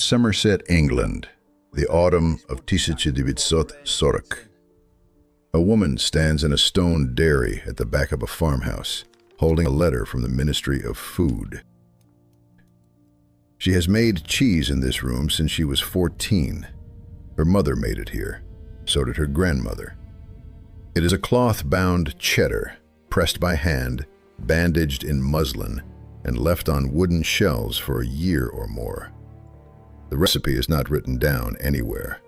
Somerset, England, the autumn of 1914. A woman stands in a stone dairy at the back of a farmhouse, holding a letter from the Ministry of Food. She has made cheese in this room since she was 14. Her mother made it here. So did her grandmother. It is a cloth-bound cheddar, pressed by hand, bandaged in muslin, and left on wooden shelves for a year or more. The recipe is not written down anywhere.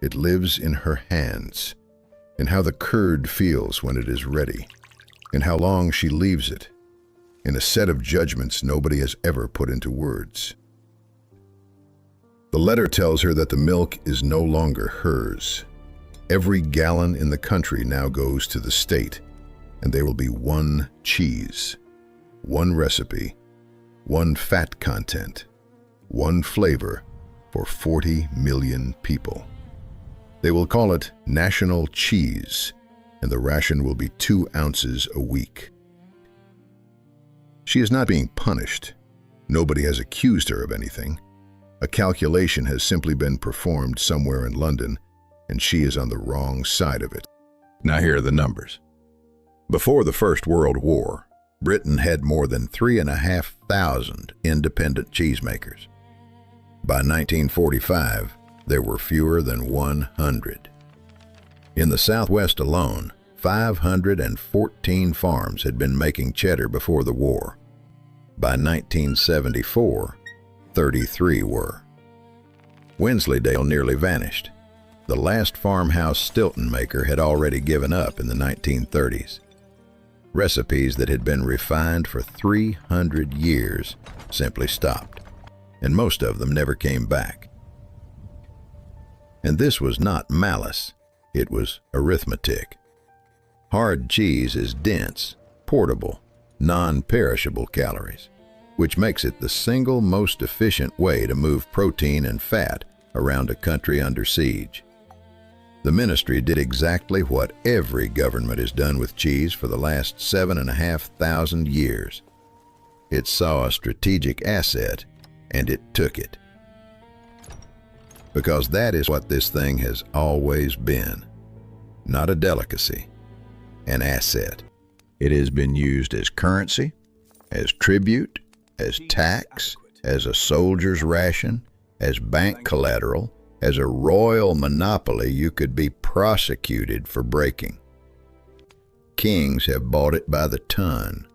It lives in her hands, in how the curd feels when it is ready, in how long she leaves it, in a set of judgments nobody has ever put into words. The letter tells her that the milk is no longer hers. Every gallon in the country now goes to the state, and there will be one cheese, one recipe, one fat content, one flavor for 40 million people. They will call it National Cheese, and the ration will be 2 ounces a week. She is not being punished. Nobody has accused her of anything. A calculation has simply been performed somewhere in London, and she is on the wrong side of it. Now here are the numbers. Before the First World War, Britain had more than 3,500 independent cheesemakers. By 1945, there were fewer than 100. In the Southwest alone, 514 farms had been making cheddar before the war. By 1974, 33 were. Wensleydale nearly vanished. The last farmhouse Stilton maker had already given up in the 1930s. Recipes that had been refined for 300 years simply stopped, and most of them never came back. And this was not malice, it was arithmetic. Hard cheese is dense, portable, non-perishable calories, which makes it the single most efficient way to move protein and fat around a country under siege. The ministry did exactly what every government has done with cheese for the last 7,500 years. It saw a strategic asset, and it took it. Because that is what this thing has always been. Not a delicacy, an asset. It has been used as currency, as tribute, as tax, as a soldier's ration, as bank collateral, as a royal monopoly you could be prosecuted for breaking. Kings have bought it by the ton.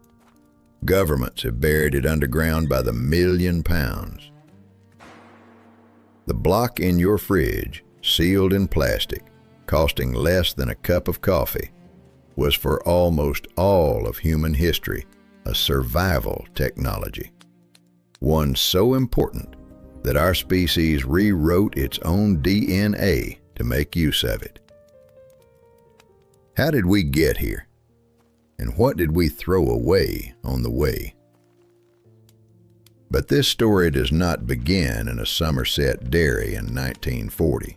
Governments have buried it underground by the £1,000,000. The block in your fridge, sealed in plastic, costing less than a cup of coffee, was for almost all of human history a survival technology. One so important that our species rewrote its own DNA to make use of it. How did we get here? And what did we throw away on the way? But this story does not begin in a Somerset dairy in 1940.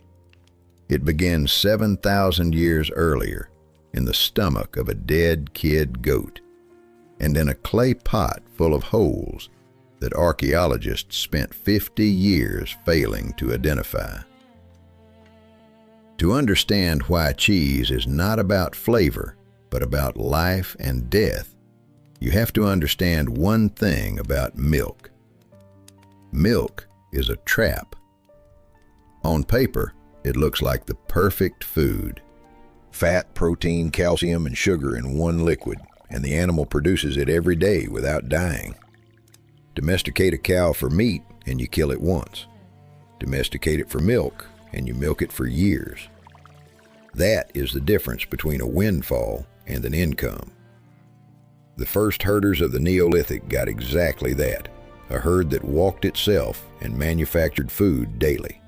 It begins 7,000 years earlier in the stomach of a dead kid goat and in a clay pot full of holes that archaeologists spent 50 years failing to identify. To understand why cheese is not about flavor, but about life and death, you have to understand one thing about milk. Milk is a trap. On paper, it looks like the perfect food. Fat, protein, calcium, and sugar in one liquid, and the animal produces it every day without dying. Domesticate a cow for meat and you kill it once. Domesticate it for milk and you milk it for years. That is the difference between a windfall and an income. The first herders of the Neolithic got exactly that, a herd that walked itself and manufactured food daily.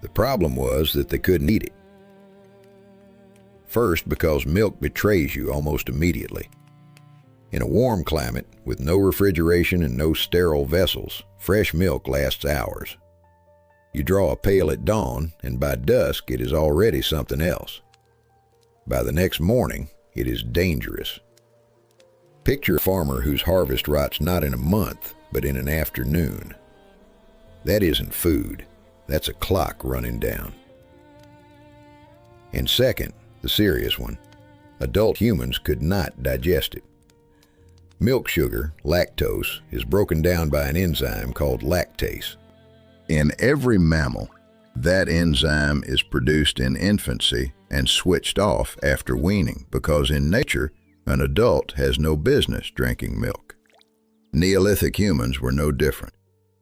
The problem was that they couldn't eat it. First, because milk betrays you almost immediately. In a warm climate, with no refrigeration and no sterile vessels, fresh milk lasts hours. You draw a pail at dawn, and by dusk it is already something else. By the next morning, it is dangerous. Picture a farmer whose harvest rots not in a month, but in an afternoon. That isn't food. That's a clock running down. And second, the serious one, adult humans could not digest it. Milk sugar, lactose, is broken down by an enzyme called lactase. In every mammal, that enzyme is produced in infancy and switched off after weaning because in nature, an adult has no business drinking milk. Neolithic humans were no different.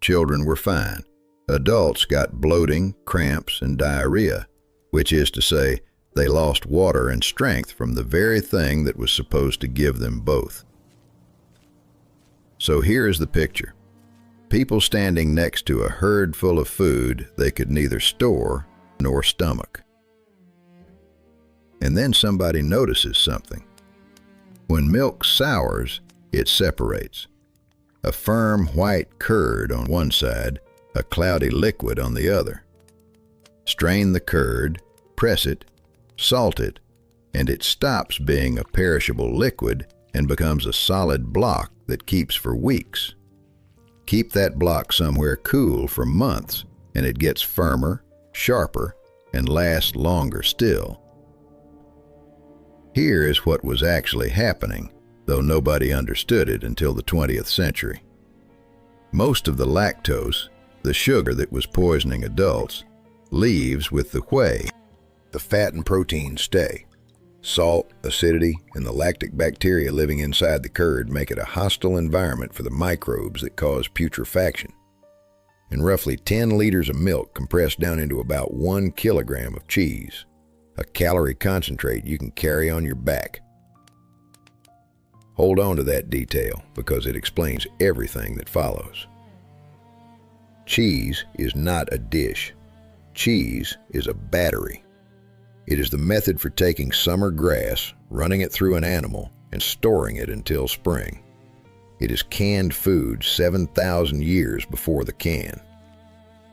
Children were fine. Adults got bloating, cramps, and diarrhea, which is to say, they lost water and strength from the very thing that was supposed to give them both. So here is the picture. People standing next to a herd full of food they could neither store nor stomach. And then somebody notices something. When milk sours, it separates. A firm white curd on one side, a cloudy liquid on the other. Strain the curd, press it, salt it, and it stops being a perishable liquid and becomes a solid block that keeps for weeks. Keep that block somewhere cool for months, and it gets firmer, sharper, and lasts longer still. Here is what was actually happening, though nobody understood it until the 20th century. Most of the lactose, the sugar that was poisoning adults, leaves with the whey. The fat and protein stay. Salt, acidity, and the lactic bacteria living inside the curd make it a hostile environment for the microbes that cause putrefaction. And roughly 10 liters of milk compressed down into about 1 kilogram of cheese, a calorie concentrate you can carry on your back. Hold on to that detail because it explains everything that follows. Cheese is not a dish. Cheese is a battery. It is the method for taking summer grass, running it through an animal, and storing it until spring. It is canned food 7,000 years before the can.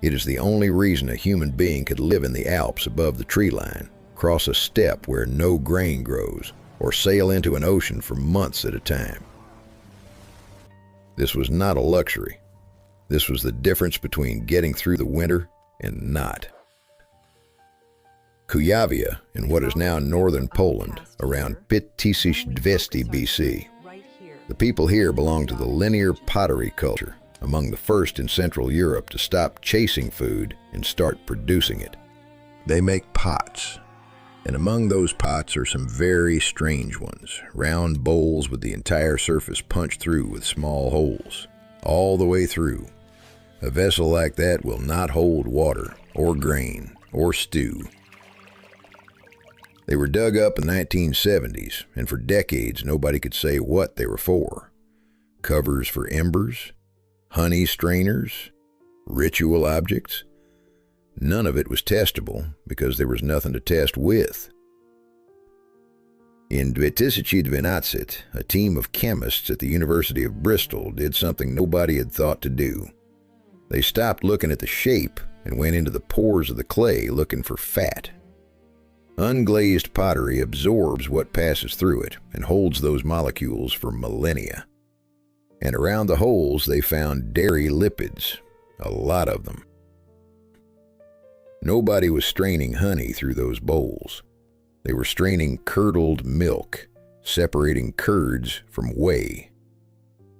It is the only reason a human being could live in the Alps above the tree line, cross a steppe where no grain grows, or sail into an ocean for months at a time. This was not a luxury. This was the difference between getting through the winter and not. Kujawia, in what is now northern Poland, around 5200 BC. The people here belong to the linear pottery culture, among the first in Central Europe to stop chasing food and start producing it. They make pots, and among those pots are some very strange ones, round bowls with the entire surface punched through with small holes, all the way through. A vessel like that will not hold water, or grain, or stew. They were dug up in the 1970s, and for decades nobody could say what they were for. Covers for embers, honey strainers, ritual objects. None of it was testable because there was nothing to test with. In 2012, a team of chemists at the University of Bristol did something nobody had thought to do. They stopped looking at the shape and went into the pores of the clay looking for fat. Unglazed pottery absorbs what passes through it and holds those molecules for millennia. And around the holes they found dairy lipids, a lot of them. Nobody was straining honey through those bowls. They were straining curdled milk, separating curds from whey.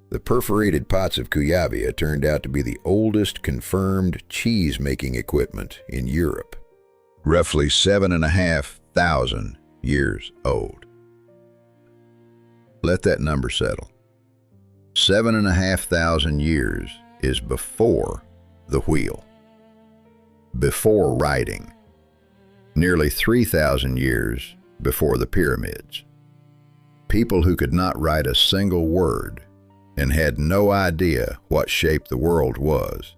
The perforated pots of Kujawia turned out to be the oldest confirmed cheese-making equipment in Europe. Roughly 7,500 years old. Let that number settle. 7,500 years is before the wheel, before writing, nearly 3,000 years before the pyramids. People who could not write a single word and had no idea what shape the world was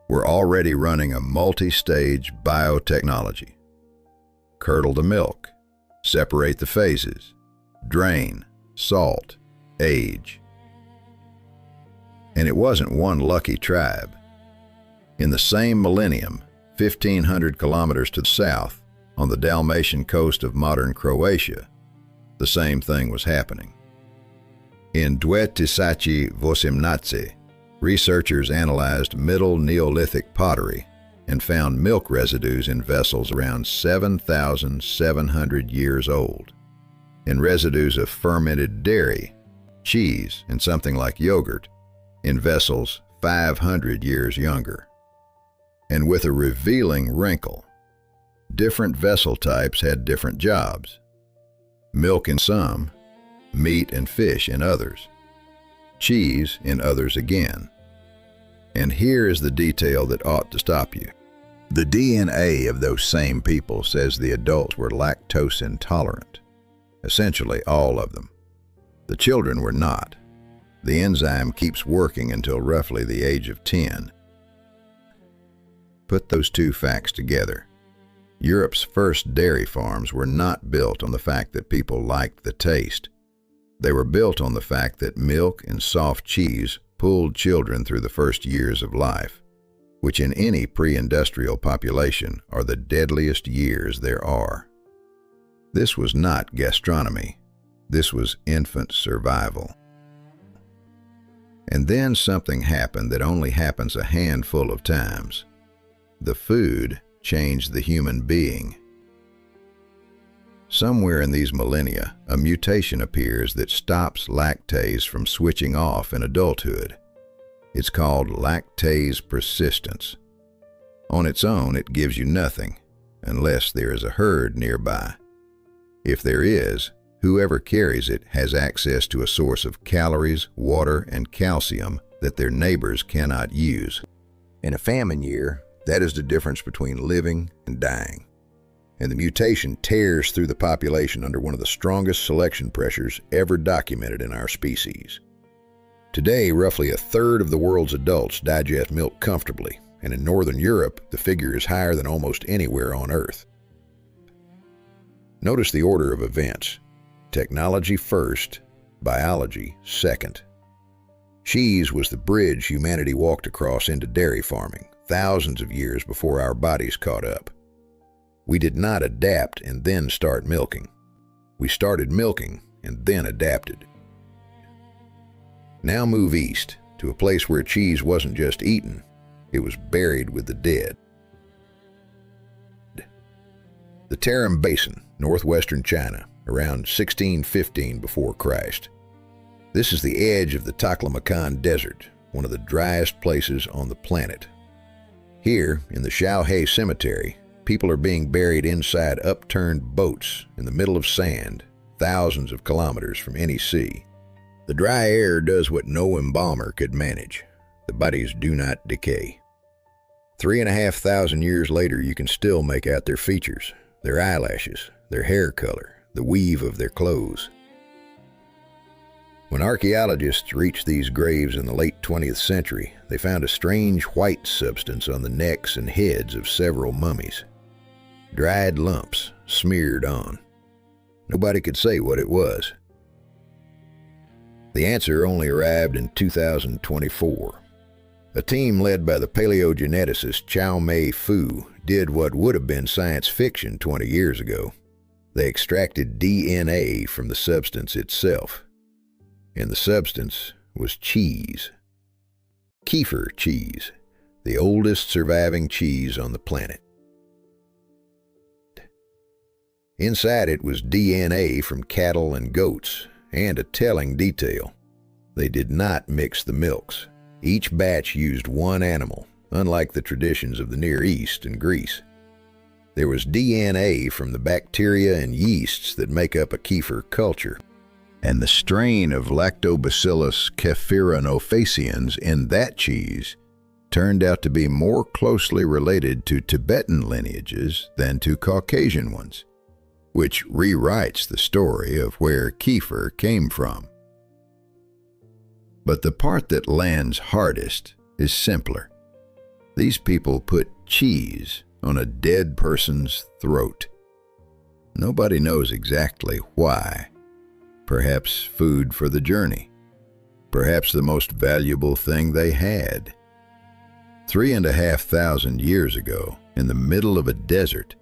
were already running a multi-stage biotechnology. Curdle the milk, separate the phases, drain, salt, age. And it wasn't one lucky tribe. In the same millennium, 1,500 kilometers to the south, on the Dalmatian coast of modern Croatia, the same thing was happening. In 2018, Researchers analyzed Middle Neolithic pottery and found milk residues in vessels around 7,700 years old, and residues of fermented dairy, cheese, and something like yogurt in vessels 500 years younger. And with a revealing wrinkle, different vessel types had different jobs. Milk in some, meat and fish in others, cheese in others again. And here is the detail that ought to stop you. The DNA of those same people says the adults were lactose intolerant, essentially all of them. The children were not. The enzyme keeps working until roughly the age of 10. Put those two facts together. Europe's first dairy farms were not built on the fact that people liked the taste. They were built on the fact that milk and soft cheese pulled children through the first years of life, which in any pre-industrial population are the deadliest years there are. This was not gastronomy. This was infant survival. And then something happened that only happens a handful of times. The food changed the human being. Somewhere in these millennia, a mutation appears that stops lactase from switching off in adulthood. It's called lactase persistence. On its own, it gives you nothing, unless there is a herd nearby. If there is, whoever carries it has access to a source of calories, water, and calcium that their neighbors cannot use. In a famine year, that is the difference between living and dying. And the mutation tears through the population under one of the strongest selection pressures ever documented in our species. Today, roughly a third of the world's adults digest milk comfortably, and in Northern Europe, the figure is higher than almost anywhere on Earth. Notice the order of events. Technology first, biology second. Cheese was the bridge humanity walked across into dairy farming, thousands of years before our bodies caught up. We did not adapt and then start milking. We started milking and then adapted. Now move east to a place where cheese wasn't just eaten, it was buried with the dead. The Tarim Basin, northwestern China, around 1615 before Christ. This is the edge of the Taklamakan Desert, one of the driest places on the planet. Here, in the Xiaohe Cemetery, people are being buried inside upturned boats in the middle of sand, thousands of kilometers from any sea. The dry air does what no embalmer could manage. The bodies do not decay. 3,500 years later, you can still make out their features, their eyelashes, their hair color, the weave of their clothes. When archaeologists reached these graves in the late 20th century, they found a strange white substance on the necks and heads of several mummies. Dried lumps smeared on. Nobody could say what it was. The answer only arrived in 2024. A team led by the paleogeneticist Xiaohe Fu did what would have been science fiction 20 years ago. They extracted DNA from the substance itself. And the substance was cheese. Kefir cheese, the oldest surviving cheese on the planet. Inside it was DNA from cattle and goats, and a telling detail. They did not mix the milks. Each batch used one animal, unlike the traditions of the Near East and Greece. There was DNA from the bacteria and yeasts that make up a kefir culture. And the strain of Lactobacillus kefirinofaciens in that cheese turned out to be more closely related to Tibetan lineages than to Caucasian ones, which rewrites the story of where kefir came from. But the part that lands hardest is simpler. These people put cheese on a dead person's throat. Nobody knows exactly why. Perhaps food for the journey. Perhaps the most valuable thing they had. 3,500 years ago, in the middle of a desert,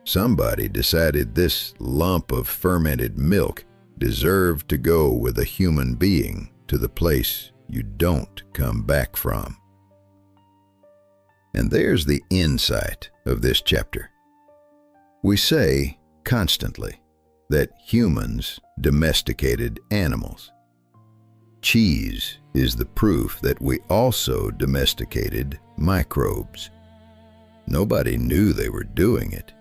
somebody decided this lump of fermented milk deserved to go with a human being to the place you don't come back from. And there's the insight of this chapter. We say constantly that humans domesticated animals. Cheese is the proof that we also domesticated microbes. Nobody knew they were doing it.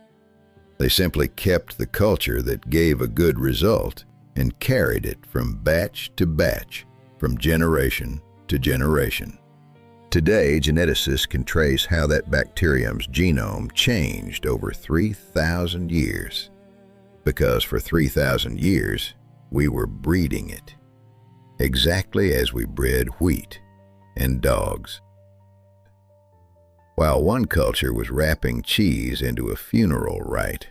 They simply kept the culture that gave a good result and carried it from batch to batch, from generation to generation. Today, geneticists can trace how that bacterium's genome changed over 3,000 years. Because for 3,000 years, we were breeding it, exactly as we bred wheat and dogs. While one culture was wrapping cheese into a funeral rite,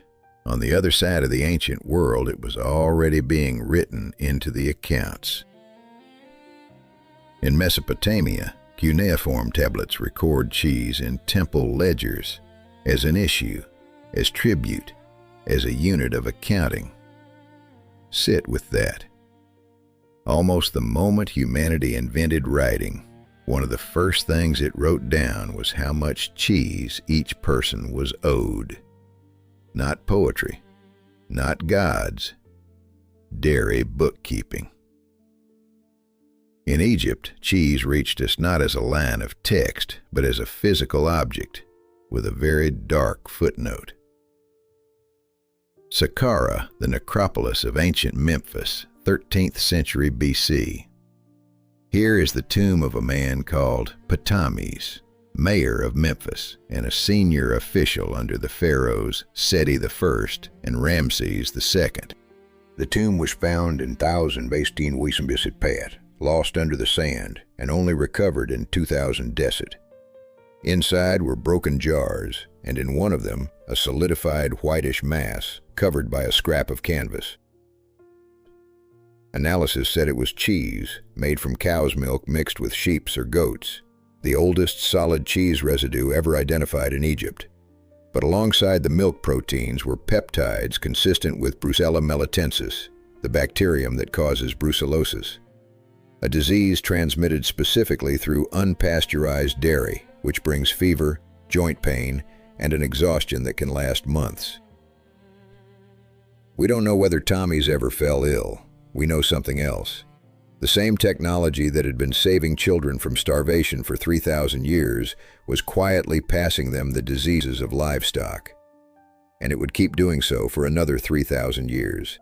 on the other side of the ancient world it was already being written into the accounts. In Mesopotamia, cuneiform tablets record cheese in temple ledgers as an issue, as tribute, as a unit of accounting. Sit with that. Almost the moment humanity invented writing, one of the first things it wrote down was how much cheese each person was owed. Not poetry, not gods, dairy bookkeeping. In Egypt, cheese reached us not as a line of text, but as a physical object, with a very dark footnote. Saqqara, the necropolis of ancient Memphis, 13th century BC. Here is the tomb of a man called Ptolemys, mayor of Memphis and a senior official under the pharaohs Seti I and Ramses II. The tomb was found in 1018 Wisambisset Pat, lost under the sand, and only recovered in 2000 Deset. Inside were broken jars, and in one of them a solidified whitish mass covered by a scrap of canvas. Analysis said it was cheese made from cow's milk mixed with sheep's or goat's, the oldest solid cheese residue ever identified in Egypt. But alongside the milk proteins were peptides consistent with Brucella melitensis, the bacterium that causes brucellosis, a disease transmitted specifically through unpasteurized dairy, which brings fever, joint pain, and an exhaustion that can last months. We don't know whether Tommy's ever fell ill. We know something else. The same technology that had been saving children from starvation for 3,000 years was quietly passing them the diseases of livestock. And it would keep doing so for another 3,000 years.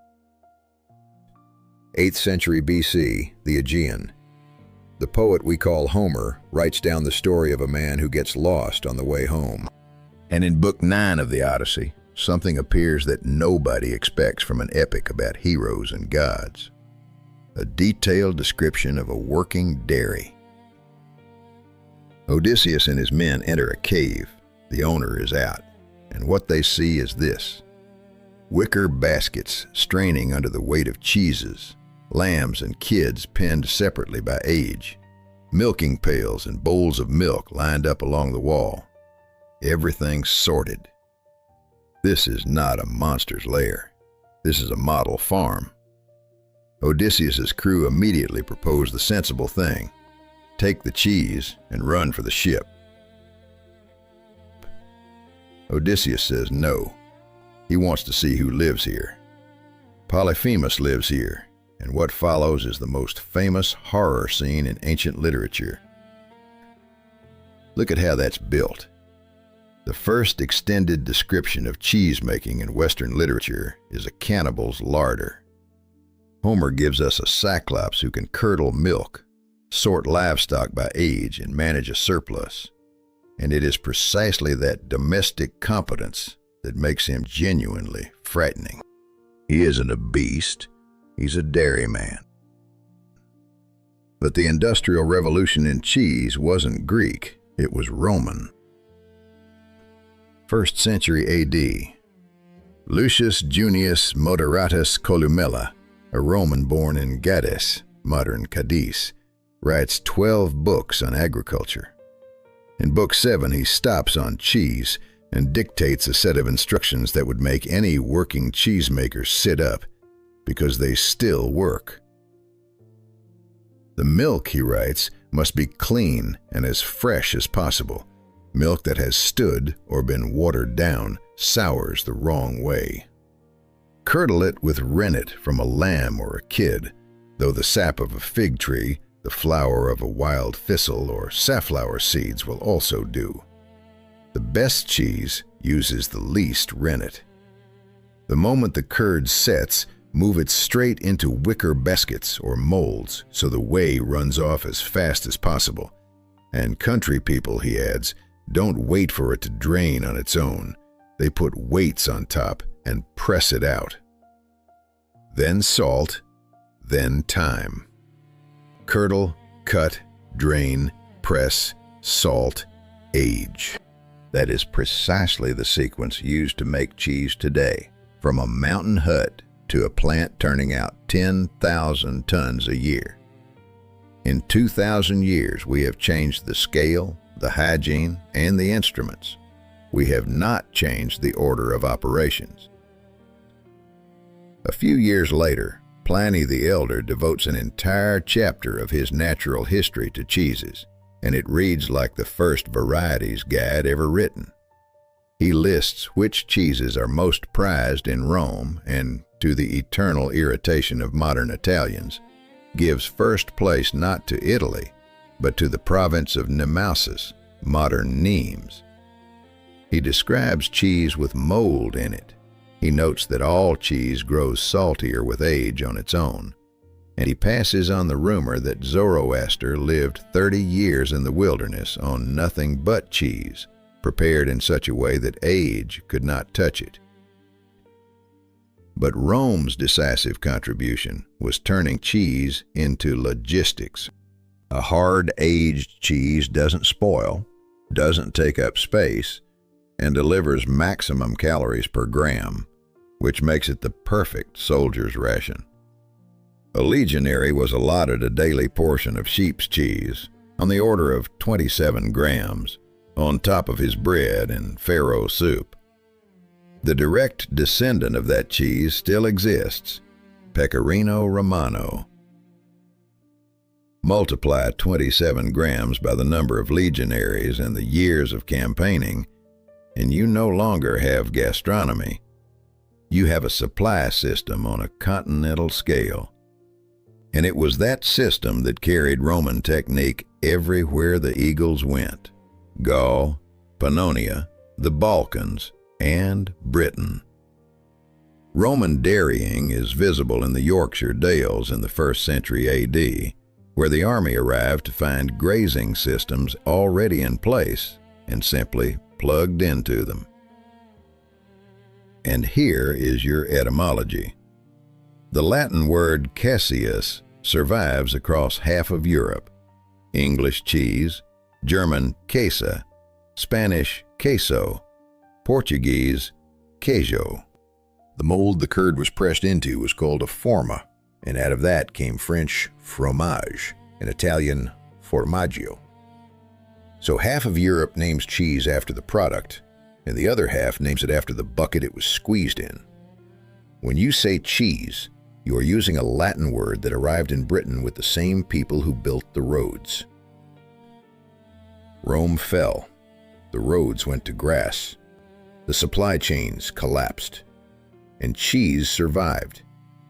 8th century BC, the Aegean. The poet we call Homer writes down the story of a man who gets lost on the way home. And in Book 9 of the Odyssey, something appears that nobody expects from an epic about heroes and gods. A detailed description of a working dairy. Odysseus and his men enter a cave. The owner is out, and what they see is this: wicker baskets straining under the weight of cheeses, lambs and kids pinned separately by age, milking pails and bowls of milk lined up along the wall. Everything sorted. This is not a monster's lair. This is a model farm. Odysseus's crew immediately proposed the sensible thing: take the cheese and run for the ship. Odysseus says no. He wants to see who lives here. Polyphemus lives here, and what follows is the most famous horror scene in ancient literature. Look at how that's built. The first extended description of cheesemaking in Western literature is a cannibal's larder. Homer gives us a cyclops who can curdle milk, sort livestock by age, and manage a surplus. And it is precisely that domestic competence that makes him genuinely frightening. He isn't a beast, he's a dairyman. But the Industrial Revolution in cheese wasn't Greek, it was Roman. 1st century AD. Lucius Junius Moderatus Columella, a Roman born in Gades, modern Cadiz, writes 12 books on agriculture. In Book 7, he stops on cheese and dictates a set of instructions that would make any working cheesemaker sit up, because they still work. The milk, he writes, must be clean and as fresh as possible. Milk that has stood or been watered down sours the wrong way. Curdle it with rennet from a lamb or a kid, though the sap of a fig tree, the flower of a wild thistle, or safflower seeds will also do. The best cheese uses the least rennet. The moment the curd sets, move it straight into wicker baskets or molds so the whey runs off as fast as possible. And country people, he adds, don't wait for it to drain on its own. They put weights on top and press it out. Then salt, then time. Curdle, cut, drain, press, salt, age. That is precisely the sequence used to make cheese today, from a mountain hut to a plant turning out 10,000 tons a year. In 2,000 years, we have changed the scale, the hygiene, and the instruments. We have not changed the order of operations. A few years later, Pliny the Elder devotes an entire chapter of his natural history to cheeses, and it reads like the first varieties guide ever written. He lists which cheeses are most prized in Rome and, to the eternal irritation of modern Italians, gives first place not to Italy, but to the province of Nemausus, modern Nimes. He describes cheese with mold in it. He notes that all cheese grows saltier with age on its own, and he passes on the rumor that Zoroaster lived 30 years in the wilderness on nothing but cheese, prepared in such a way that age could not touch it. But Rome's decisive contribution was turning cheese into logistics. A hard-aged cheese doesn't spoil, doesn't take up space, and delivers maximum calories per gram, which makes it the perfect soldier's ration. A legionary was allotted a daily portion of sheep's cheese, on the order of 27 grams, on top of his bread and farro soup. The direct descendant of that cheese still exists, Pecorino Romano. Multiply 27 grams by the number of legionaries and the years of campaigning, and you no longer have gastronomy. You have a supply system on a continental scale. And it was that system that carried Roman technique everywhere the eagles went: Gaul, Pannonia, the Balkans, and Britain. Roman dairying is visible in the Yorkshire Dales in the 1st century AD, where the army arrived to find grazing systems already in place and simply plugged into them. And here is your etymology. The Latin word caseus survives across half of Europe: English cheese, German quesa, Spanish queso, Portuguese queijo. The mold the curd was pressed into was called a forma, and out of that came French fromage and Italian formaggio. So half of Europe names cheese after the product, and the other half names it after the bucket it was squeezed in. When you say cheese, you are using a Latin word that arrived in Britain with the same people who built the roads. Rome fell. The roads went to grass. The supply chains collapsed. And cheese survived.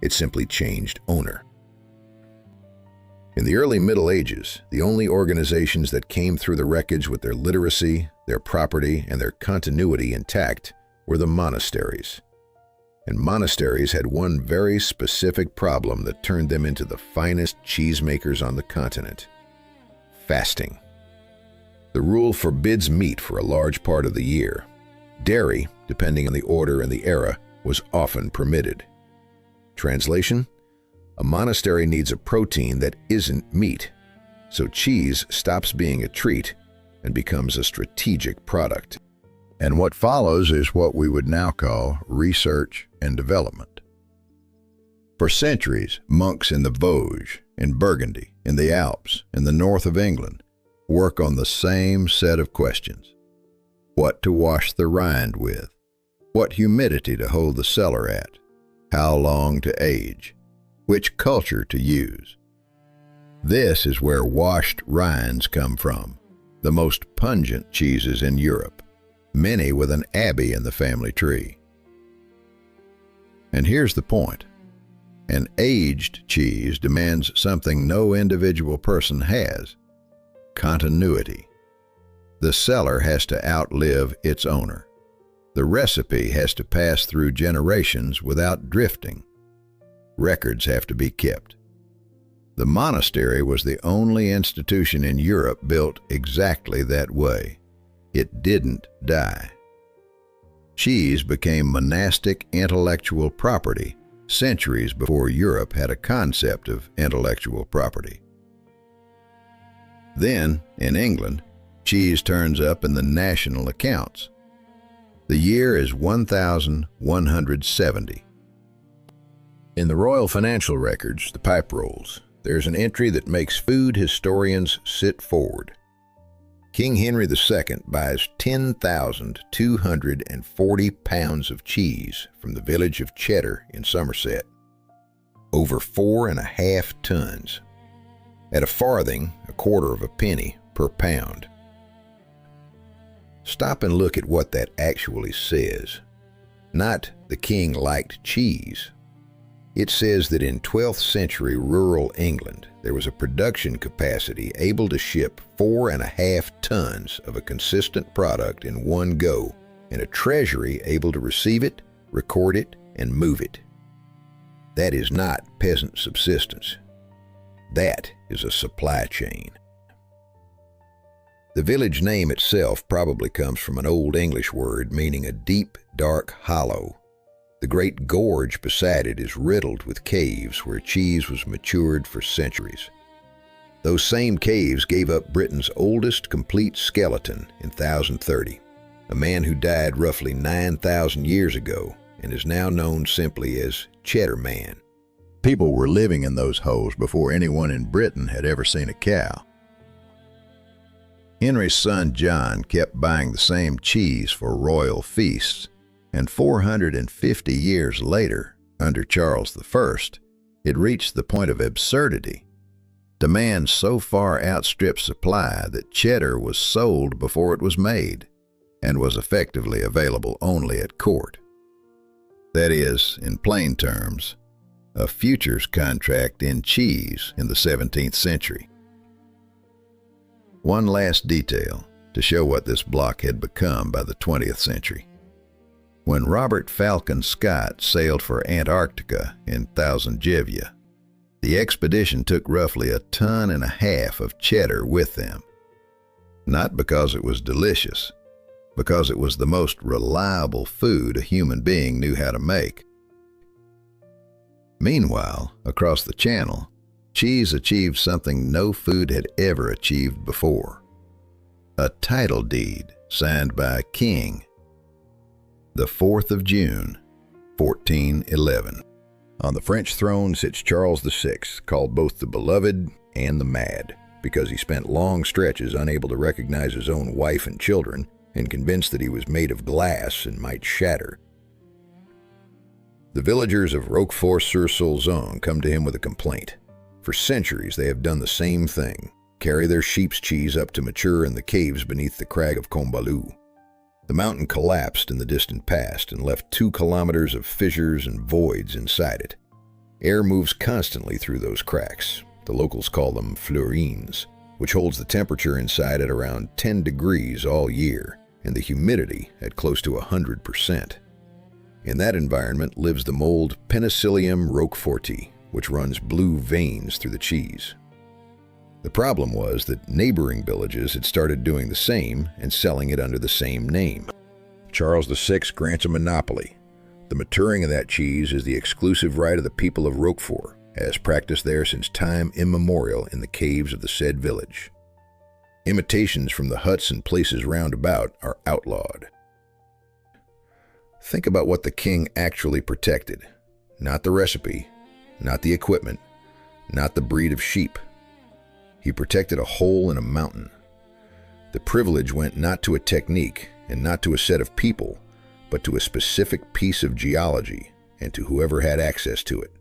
It simply changed owner. In the early Middle Ages, the only organizations that came through the wreckage with their literacy, their property, and their continuity intact were the monasteries. And monasteries had one very specific problem that turned them into the finest cheesemakers on the continent: fasting. The rule forbids meat for a large part of the year. Dairy, depending on the order and the era, was often permitted. Translation: a monastery needs a protein that isn't meat, so cheese stops being a treat and becomes a strategic product. And what follows is what we would now call research and development. For centuries, monks in the Vosges, in Burgundy, in the Alps, in the north of England, work on the same set of questions: what to wash the rind with, what humidity to hold the cellar at, how long to age, which culture to use. This is where washed rinds come from, the most pungent cheeses in Europe, many with an abbey in the family tree. And here's the point. An aged cheese demands something no individual person has: continuity. The cellar has to outlive its owner. The recipe has to pass through generations without drifting. Records have to be kept. The monastery was the only institution in Europe built exactly that way. It didn't die. Cheese became monastic intellectual property centuries before Europe had a concept of intellectual property. Then, in England, cheese turns up in the national accounts. The year is 1170. In the royal financial records, the pipe rolls, there's an entry that makes food historians sit forward. King Henry II buys 10,240 pounds of cheese from the village of Cheddar in Somerset. Over 4.5 tons. At a farthing, a quarter of a penny per pound. Stop and look at what that actually says. Not the king liked cheese. It says that in 12th century rural England, there was a production capacity able to ship 4.5 tons of a consistent product in one go, and a treasury able to receive it, record it, and move it. That is not peasant subsistence. That is a supply chain. The village name itself probably comes from an Old English word meaning a deep, dark hollow. The great gorge beside it is riddled with caves where cheese was matured for centuries. Those same caves gave up Britain's oldest complete skeleton in 1030, a man who died roughly 9,000 years ago and is now known simply as Cheddar Man. People were living in those holes before anyone in Britain had ever seen a cow. Henry's son John kept buying the same cheese for royal feasts, and 450 years later, under Charles I, it reached the point of absurdity. Demand so far outstripped supply that cheddar was sold before it was made, and was effectively available only at court. That is, in plain terms, a futures contract in cheese in the 17th century. One last detail to show what this block had become by the 20th century. When Robert Falcon Scott sailed for Antarctica in Thousandjevia, the expedition took roughly 1.5 tons of cheddar with them. Not because it was delicious, because it was the most reliable food a human being knew how to make. Meanwhile, across the channel, cheese achieved something no food had ever achieved before: a title deed signed by a king. The 4th of June, 1411. On the French throne sits Charles VI, called both the Beloved and the Mad, because he spent long stretches unable to recognize his own wife and children, and convinced that he was made of glass and might shatter. The villagers of Roquefort-sur-Soulzon come to him with a complaint. For centuries they have done the same thing, carry their sheep's cheese up to mature in the caves beneath the crag of Combalou. The mountain collapsed in the distant past and left 2 kilometers of fissures and voids inside it. Air moves constantly through those cracks. The locals call them fleurines, which holds the temperature inside at around 10 degrees all year, and the humidity at close to 100%. In that environment lives the mold Penicillium roqueforti, which runs blue veins through the cheese. The problem was that neighboring villages had started doing the same and selling it under the same name. Charles VI grants a monopoly. The maturing of that cheese is the exclusive right of the people of Roquefort, as practiced there since time immemorial in the caves of the said village. Imitations from the huts and places round about are outlawed. Think about what the king actually protected. Not the recipe, not the equipment, not the breed of sheep. He protected a hole in a mountain. The privilege went not to a technique and not to a set of people, but to a specific piece of geology and to whoever had access to it.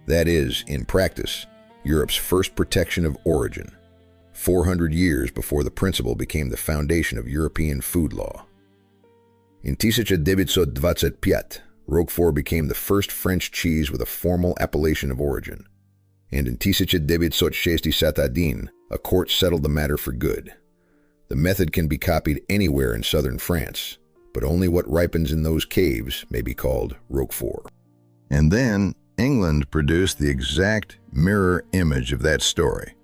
That is, in practice, Europe's first protection of origin, 400 years before the principle became the foundation of European food law. In 1925, Roquefort became the first French cheese with a formal appellation of origin, and in 1967, a court settled the matter for good. The method can be copied anywhere in southern France, but only what ripens in those caves may be called Roquefort. And then England produced the exact mirror image of that story,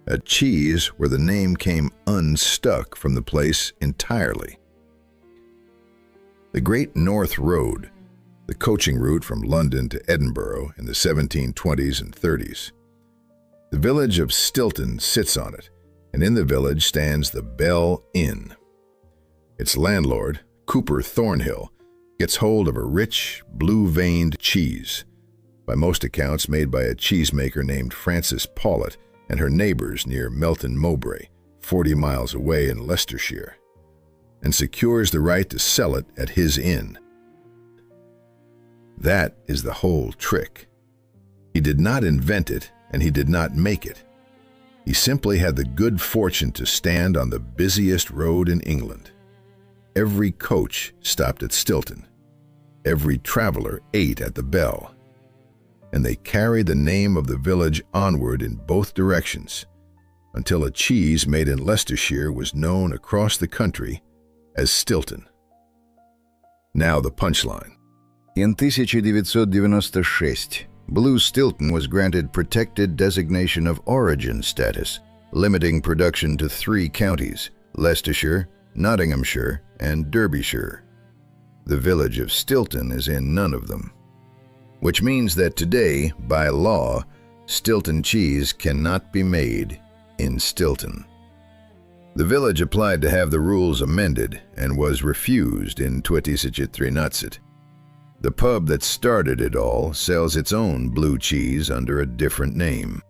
a cheese where the name came unstuck from the place entirely. The Great North Road, the coaching route from London to Edinburgh in the 1720s and 30s. The village of Stilton sits on it, and in the village stands the Bell Inn. Its landlord, Cooper Thornhill, gets hold of a rich, blue-veined cheese, by most accounts made by a cheesemaker named Frances Paulet and her neighbors near Melton Mowbray, 40 miles away in Leicestershire, and secures the right to sell it at his inn. That is the whole trick. He did not invent it, and he did not make it. He simply had the good fortune to stand on the busiest road in England. Every coach stopped at Stilton. Every traveler ate at the Bell. And they carried the name of the village onward in both directions, until a cheese made in Leicestershire was known across the country as Stilton. Now the punchline. In 1996, Blue Stilton was granted protected designation of origin status, limiting production to 3 counties, Leicestershire, Nottinghamshire, and Derbyshire. The village of Stilton is in none of them, which means that today, by law, Stilton cheese cannot be made in Stilton. The village applied to have the rules amended and was refused in 2013. The pub that started it all sells its own blue cheese under a different name.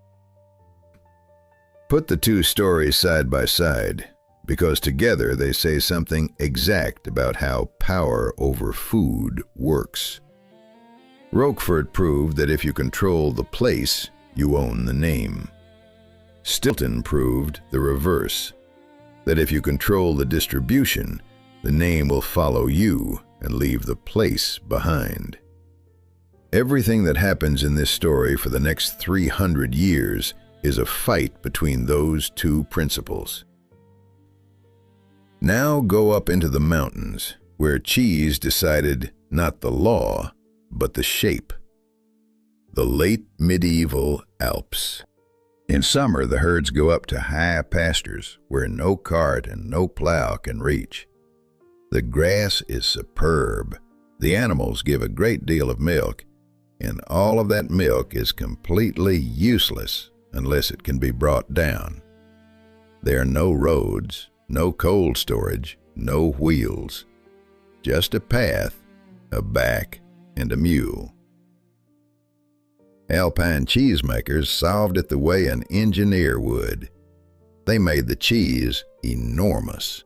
Put the 2 stories side by side, because together they say something exact about how power over food works. Roquefort proved that if you control the place, you own the name. Stilton proved the reverse, that if you control the distribution, the name will follow you and leave the place behind. Everything that happens in this story for the next 300 years is a fight between those 2 principles. Now go up into the mountains, where cheese decided not the law, but the shape. The late medieval Alps. In summer, the herds go up to high pastures where no cart and no plow can reach. The grass is superb. The animals give a great deal of milk, and all of that milk is completely useless unless it can be brought down. There are no roads, no cold storage, no wheels, just a path, a back, and a mule. Alpine Cheesemakers solved it the way an engineer would. They made the cheese enormous.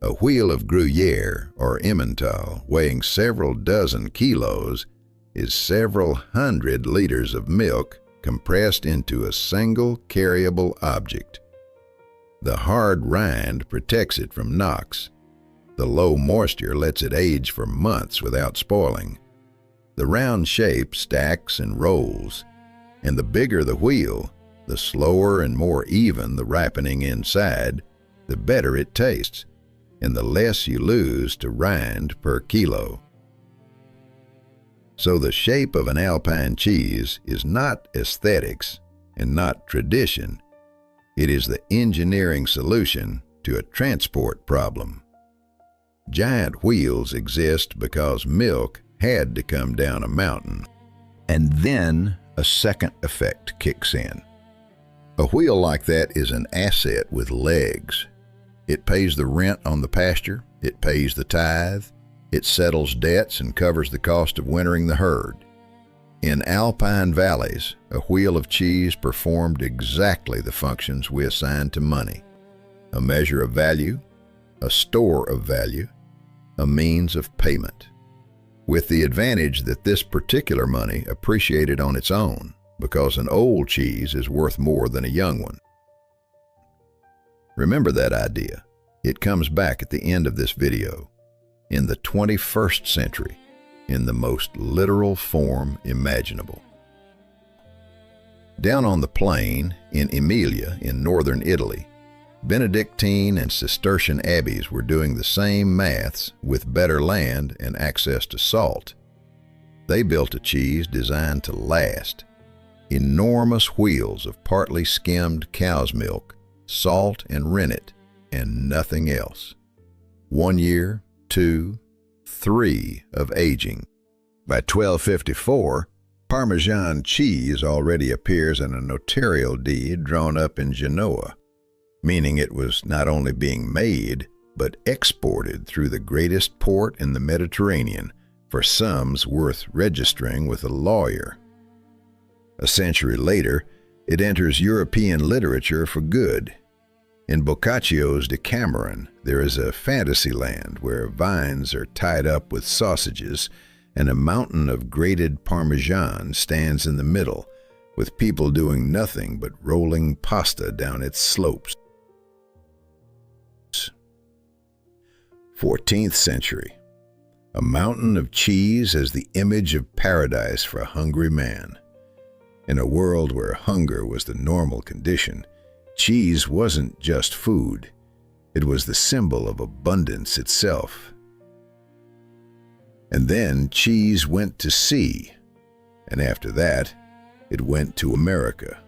A wheel of Gruyere or Emmental weighing several dozen kilos is several hundred liters of milk compressed into a single carryable object. The hard rind protects it from knocks. The low moisture lets it age for months without spoiling. The round shape stacks and rolls, and the bigger the wheel, the slower and more even the ripening inside, the better it tastes, and the less you lose to rind per kilo. So the shape of an Alpine cheese is not aesthetics and not tradition. It is the engineering solution to a transport problem. Giant wheels exist because milk had to come down a mountain, and then a second effect kicks in. A wheel like that is an asset with legs. It pays the rent on the pasture, it pays the tithe, it settles debts and covers the cost of wintering the herd. In Alpine valleys, a wheel of cheese performed exactly the functions we assign to money: a measure of value, a store of value, a means of payment, with the advantage that this particular money appreciated on its own, because an old cheese is worth more than a young one. Remember that idea. It comes back at the end of this video. In the 21st century, in the most literal form imaginable. Down on the plain, in Emilia, in northern Italy, Benedictine and Cistercian abbeys were doing the same maths with better land and access to salt. They built a cheese designed to last. Enormous wheels of partly skimmed cow's milk, salt and rennet, and nothing else. 1 year, 2, 3 of aging. By 1254, Parmesan cheese already appears in a notarial deed drawn up in Genoa, meaning it was not only being made, but exported through the greatest port in the Mediterranean for sums worth registering with a lawyer. A century later, it enters European literature for good. In Boccaccio's Decameron, there is a fantasy land where vines are tied up with sausages and a mountain of grated Parmesan stands in the middle, with people doing nothing but rolling pasta down its slopes. 14th century. A mountain of cheese as the image of paradise for a hungry man. In a world where hunger was the normal condition, cheese wasn't just food. It was the symbol of abundance itself. And then cheese went to sea, and after that, it went to America.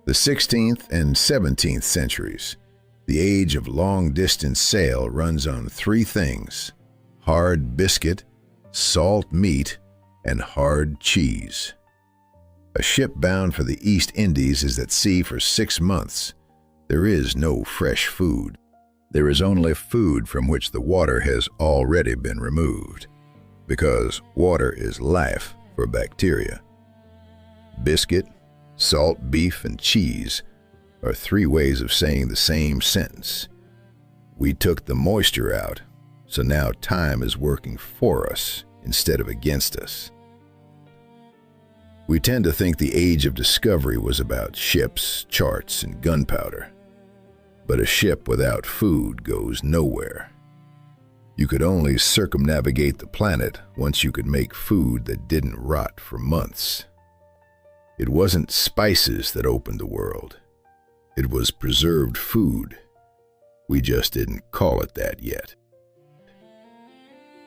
The 16th and 17th centuries, the age of long-distance sail runs on 3 things: hard biscuit, salt meat, and hard cheese. A ship bound for the East Indies is at sea for 6 months. There is no fresh food. There is only food from which the water has already been removed, because water is life for bacteria. Biscuit, salt beef, and cheese are 3 ways of saying the same sentence. We took the moisture out, so now time is working for us instead of against us. We tend to think the age of discovery was about ships, charts, and gunpowder. But a ship without food goes nowhere. You could only circumnavigate the planet once you could make food that didn't rot for months. It wasn't spices that opened the world. It was preserved food. We just didn't call it that yet.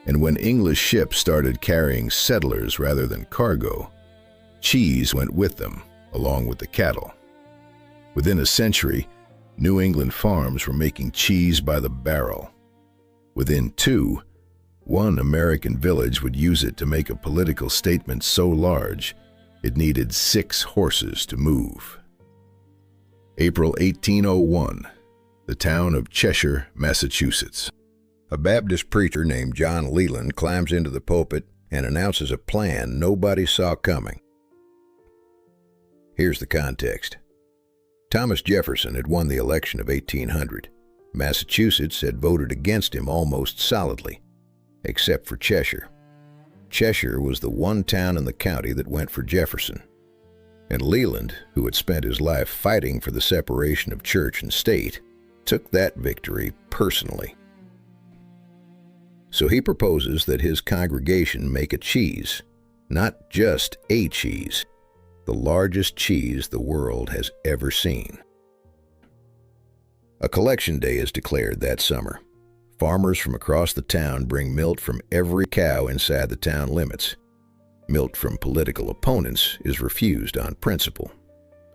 And when English ships started carrying settlers rather than cargo, cheese went with them, along with the cattle. Within a century, New England farms were making cheese by the barrel. Within 2, one American village would use it to make a political statement so large it needed 6 horses to move. April 1801, the town of Cheshire, Massachusetts. A Baptist preacher named John Leland climbs into the pulpit and announces a plan nobody saw coming. Here's the context. Thomas Jefferson had won the election of 1800. Massachusetts had voted against him almost solidly, except for Cheshire. Cheshire was the one town in the county that went for Jefferson. And Leland, who had spent his life fighting for the separation of church and state, took that victory personally. So he proposes that his congregation make a cheese, not just a cheese, the largest cheese the world has ever seen. A collection day is declared that summer. Farmers from across the town bring milk from every cow inside the town limits. Milk from political opponents is refused on principle.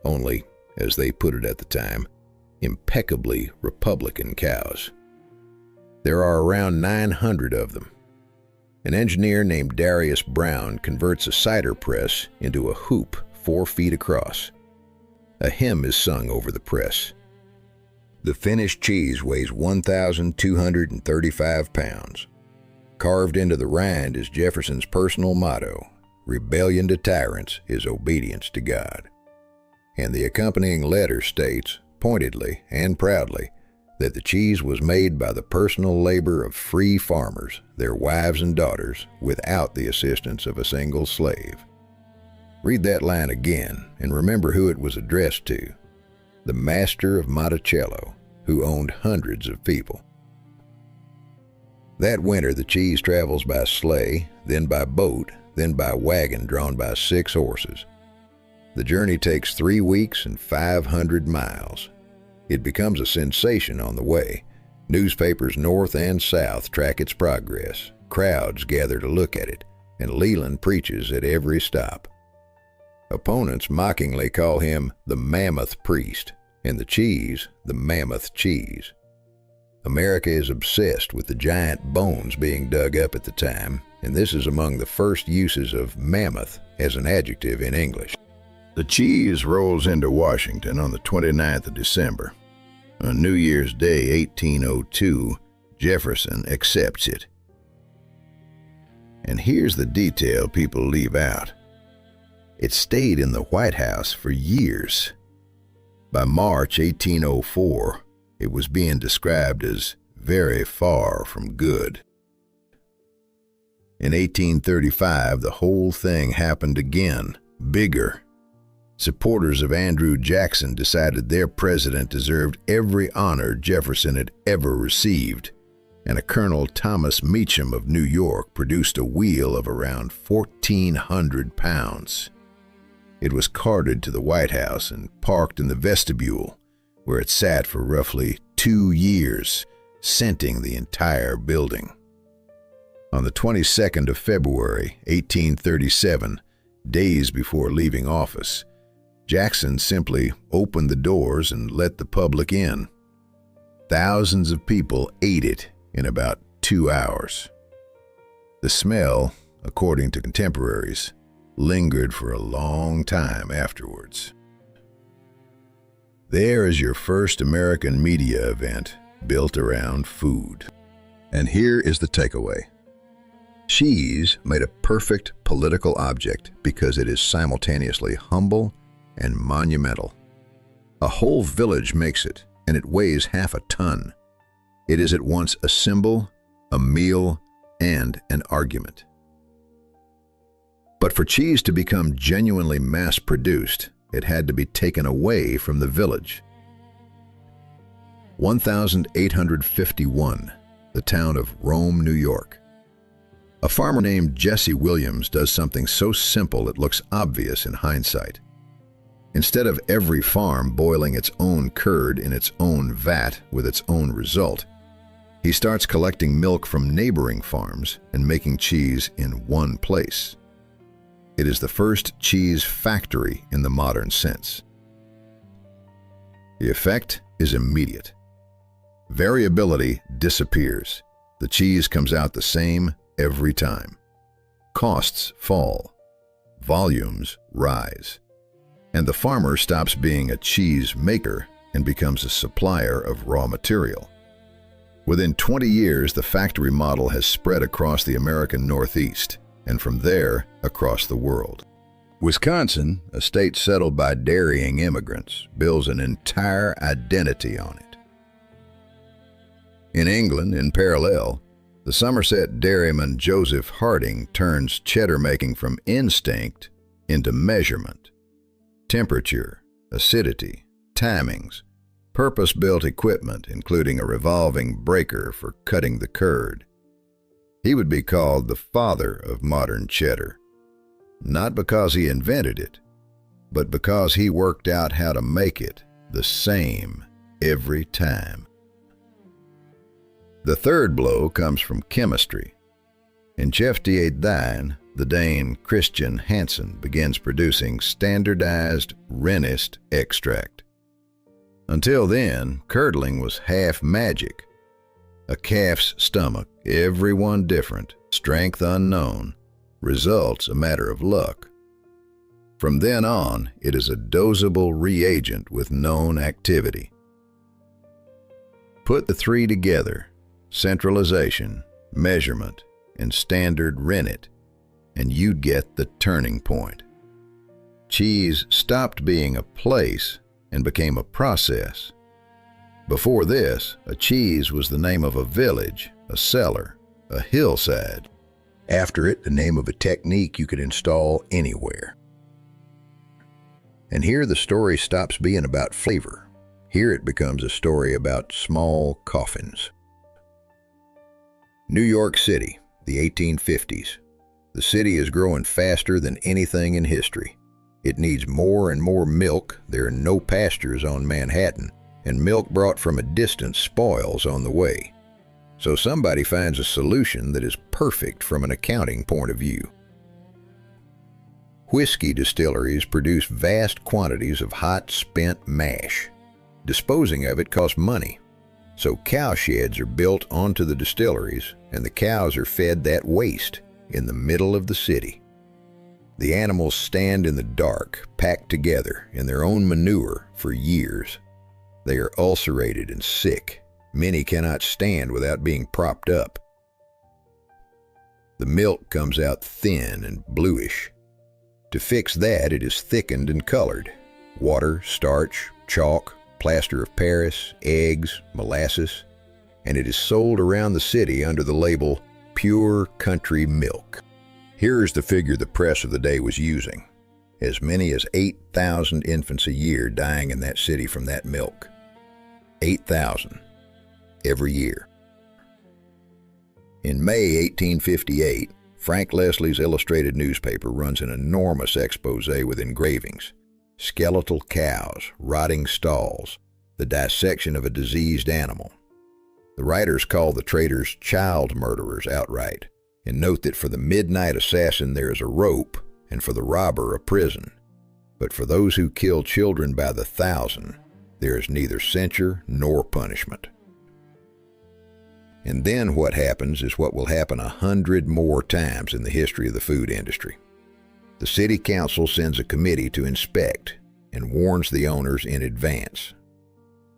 Only, as they put it at the time, impeccably Republican cows. There are around 900 of them. An engineer named Darius Brown converts a cider press into a hoop 4 feet across. A hymn is sung over the press. The finished cheese weighs 1,235 pounds. Carved into the rind is Jefferson's personal motto: "Rebellion to tyrants is obedience to God." And the accompanying letter states, pointedly and proudly, that the cheese was made by the personal labor of free farmers, their wives and daughters, without the assistance of a single slave. Read that line again and remember who it was addressed to. The master of Monticello, who owned hundreds of people. That winter, the cheese travels by sleigh, then by boat, then by wagon drawn by 6 horses. The journey takes 3 weeks and 500 miles. It becomes a sensation on the way. Newspapers north and south track its progress. Crowds gather to look at it, and Leland preaches at every stop. Opponents mockingly call him the Mammoth Priest, and the cheese the Mammoth Cheese. America is obsessed with the giant bones being dug up at the time, and this is among the first uses of mammoth as an adjective in English. The cheese rolls into Washington on the 29th of December. On New Year's Day, 1802, Jefferson accepts it. And here's the detail people leave out. It stayed in the White House for years. By March 1804, it was being described as very far from good. In 1835, the whole thing happened again, bigger. Supporters of Andrew Jackson decided their president deserved every honor Jefferson had ever received, and a Colonel Thomas Meacham of New York produced a wheel of around 1,400 pounds. It was carted to the White House and parked in the vestibule, where it sat for roughly 2 years, scenting the entire building. On the 22nd of February, 1837, days before leaving office, Jackson simply opened the doors and let the public in. Thousands of people ate it in about 2 hours. The smell, according to contemporaries, lingered for a long time afterwards. There is your first American media event built around food. And here is the takeaway. Cheese made a perfect political object because it is simultaneously humble and monumental. A whole village makes it, and it weighs half a ton. It is at once a symbol, a meal, and an argument. But for cheese to become genuinely mass-produced, it had to be taken away from the village. 1851, the town of Rome, New York. A farmer named Jesse Williams does something so simple it looks obvious in hindsight. Instead of every farm boiling its own curd in its own vat with its own result, he starts collecting milk from neighboring farms and making cheese in one place. It is the first cheese factory in the modern sense. The effect is immediate. Variability disappears. The cheese comes out the same every time. Costs fall. Volumes rise. And the farmer stops being a cheese maker and becomes a supplier of raw material. Within 20 years, the factory model has spread across the American Northeast, and from there, across the world. Wisconsin, a state settled by dairying immigrants, builds an entire identity on it. In England, in parallel, the Somerset dairyman Joseph Harding turns cheddar making from instinct into measurement. Temperature, acidity, timings, purpose-built equipment, including a revolving breaker for cutting the curd. He would be called the father of modern cheddar, not because he invented it, but because he worked out how to make it the same every time. The third blow comes from chemistry. In Cheftiedain, the Dane Christian Hansen begins producing standardized Rennist extract. Until then, curdling was half magic. A calf's stomach, every one different, strength unknown, results a matter of luck. From then on, it is a dosable reagent with known activity. Put the three together, centralization, measurement, and standard rennet, and you'd get the turning point. Cheese stopped being a place and became a process. Before this, a cheese was the name of a village, a cellar, a hillside. After it, the name of a technique you could install anywhere. And here the story stops being about flavor. Here it becomes a story about small coffins. New York City, the 1850s. The city is growing faster than anything in history. It needs more and more milk. There are no pastures on Manhattan, and milk brought from a distance spoils on the way. So somebody finds a solution that is perfect from an accounting point of view. Whiskey distilleries produce vast quantities of hot, spent mash. Disposing of it costs money. So cow sheds are built onto the distilleries, and the cows are fed that waste in the middle of the city. The animals stand in the dark, packed together in their own manure for years. They are ulcerated and sick. Many cannot stand without being propped up. The milk comes out thin and bluish. To fix that, it is thickened and colored. Water, starch, chalk, plaster of Paris, eggs, molasses, and it is sold around the city under the label Pure Country Milk. Here's the figure the press of the day was using. As many as 8,000 infants a year dying in that city from that milk. 8,000 every year. In May 1858, Frank Leslie's illustrated newspaper runs an enormous expose with engravings, skeletal cows, rotting stalls, the dissection of a diseased animal. The writers call the traitors child murderers outright, and note that for the midnight assassin there is a rope, and for the robber a prison. But for those who kill children by the thousand, there is neither censure nor punishment. And then what happens is what will happen 100 more times in the history of the food industry. The city council sends a committee to inspect and warns the owners in advance.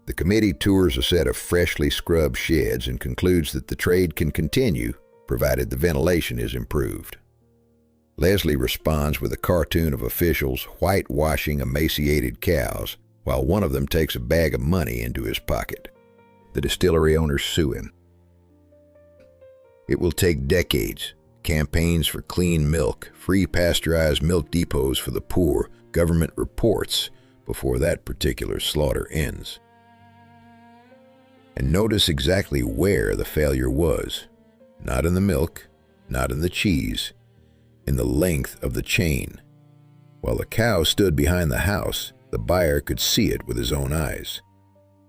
The committee tours a set of freshly scrubbed sheds and concludes that the trade can continue provided the ventilation is improved. Leslie responds with a cartoon of officials whitewashing emaciated cows while one of them takes a bag of money into his pocket. The distillery owners sue him. It will take decades, campaigns for clean milk, free pasteurized milk depots for the poor, government reports, before that particular slaughter ends. And notice exactly where the failure was. Not in the milk, not in the cheese, in the length of the chain. While the cow stood behind the house, the buyer could see it with his own eyes.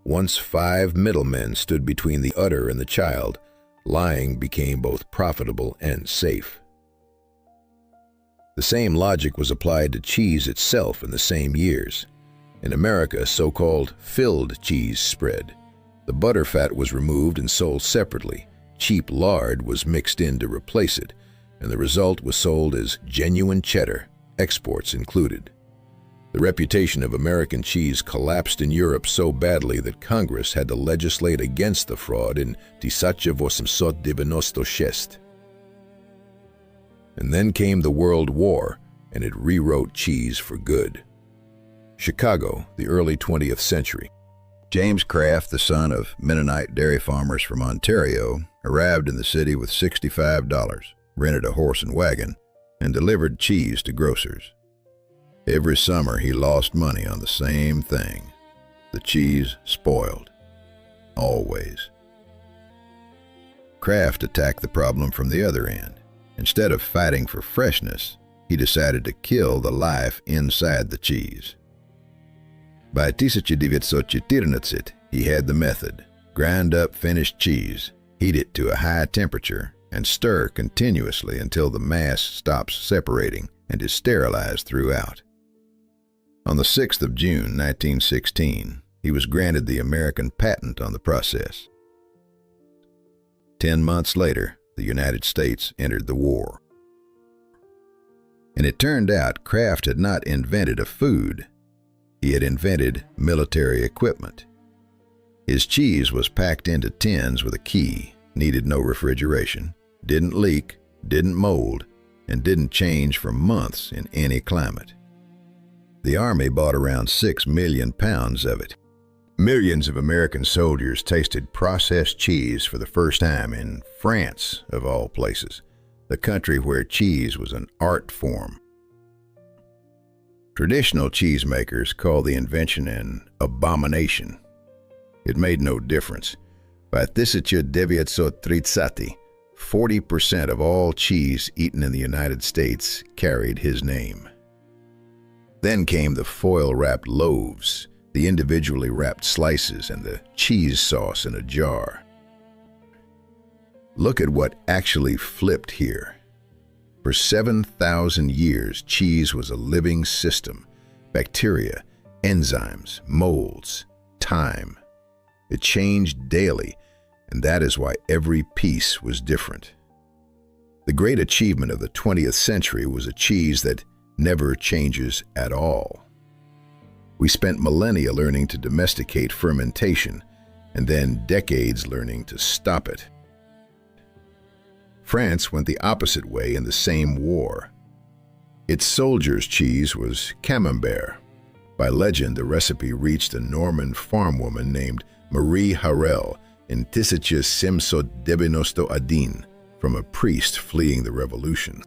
Once 5 middlemen stood between the udder and the child, lying became both profitable and safe. The same logic was applied to cheese itself in the same years. In America, so-called filled cheese spread. The butter fat was removed and sold separately. Cheap lard was mixed in to replace it, and the result was sold as genuine cheddar, exports included. The reputation of American cheese collapsed in Europe so badly that Congress had to legislate against the fraud in 1896. And then came the World War, and it rewrote cheese for good. Chicago, the early 20th century. James Kraft, the son of Mennonite dairy farmers from Ontario, arrived in the city with $65, rented a horse and wagon, and delivered cheese to grocers. Every summer he lost money on the same thing. The cheese spoiled. Always. Kraft attacked the problem from the other end. Instead of fighting for freshness, he decided to kill the life inside the cheese. By 1914, he had the method. Grind up finished cheese, heat it to a high temperature, and stir continuously until the mass stops separating and is sterilized throughout. On the 6th of June, 1916, he was granted the American patent on the process. 10 months later, the United States entered the war. And it turned out Kraft had not invented a food. He had invented military equipment. His cheese was packed into tins with a key, needed no refrigeration, didn't leak, didn't mold, and didn't change for months in any climate. The Army bought around 6 million pounds of it. Millions of American soldiers tasted processed cheese for the first time in France, of all places, the country where cheese was an art form. Traditional cheesemakers call the invention an abomination. It made no difference. By 1930, 40% of all cheese eaten in the United States carried his name. Then came the foil-wrapped loaves, the individually wrapped slices, and the cheese sauce in a jar. Look at what actually flipped here. For 7,000 years, cheese was a living system. Bacteria, enzymes, molds, time. It changed daily, and that is why every piece was different. The great achievement of the 20th century was a cheese that never changes at all. We spent millennia learning to domesticate fermentation, and then decades learning to stop it. France went the opposite way in the same war. Its soldiers' cheese was camembert. By legend, the recipe reached a Norman farm woman named Marie Harel in 1790 from a priest fleeing the revolution.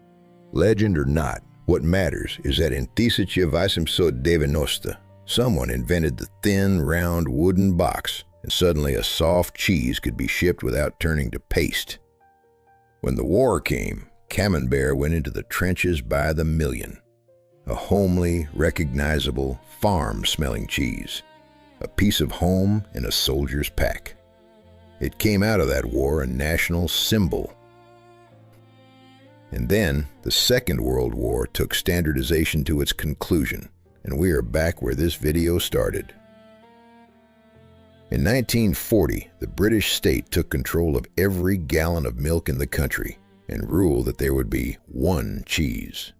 Legend or not, what matters is that in 1790, someone invented the thin, round wooden box, and suddenly a soft cheese could be shipped without turning to paste. When the war came, camembert went into the trenches by the million. A homely, recognizable, farm-smelling cheese. A piece of home in a soldier's pack. It came out of that war a national symbol. And then, the Second World War took standardization to its conclusion, and we are back where this video started. In 1940, the British state took control of every gallon of milk in the country and ruled that there would be one cheese.